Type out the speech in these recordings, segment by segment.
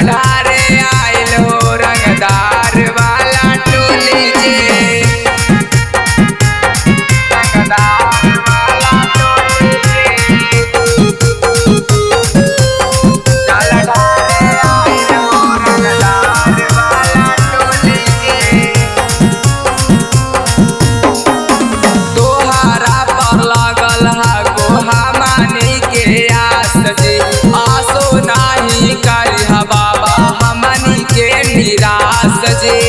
ढारे आइल हो रंगदार वाला टोली जी। रंगदार वाला टोली जी। जल ढारे आइल हो रंगदार वाला टोली जी। तोहरा पर लागल हा गोहा मानी के आस जी। आसो नाही करी बाबा हमनी के निराश जी।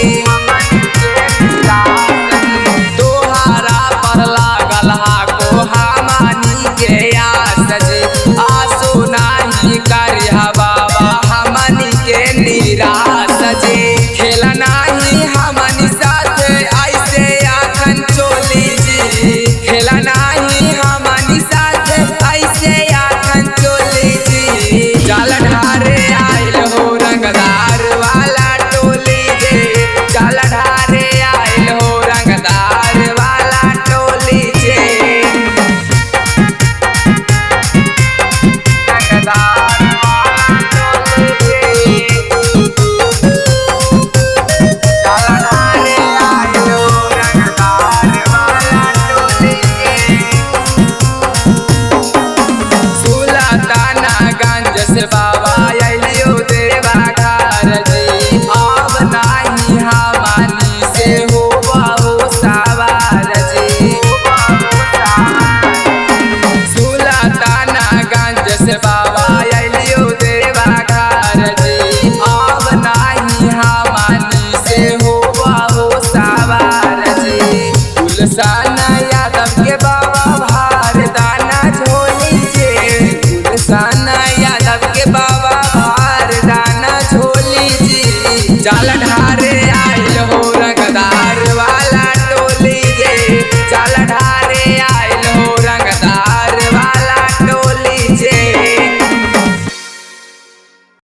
तोहरा पर लागल हा गोहा मानी के आस जी। आसो नाही करी बाबा हमनी के निराश जी। खेला नाही हमनी साथे ऐसे आखन चोली जी। खेला नाही हमनी साथे ऐसे आखन चोली जी। जल ढारे आइल हो रंगदार वाला टोली जी। जल ढारे आइल हो रंगदार वाला टोली जी। रंगदार वाला टोली जी। जल ढारे आइल हो रंगदार वाला टोली जी। सुल्तानगंज से बाबा अइलियो देवा घर जी। अब नाही हमनी से होबहु सवार जी। सुल्तानगंज से बाबा अइलियो देवा घर जी। अब नाही हमनी से होबहु सवार जी। गुलशन यादव के बाबा भार दाना झोली जी। गुलशन यादव के बाबा भार दाना झोली जी। जल ढारे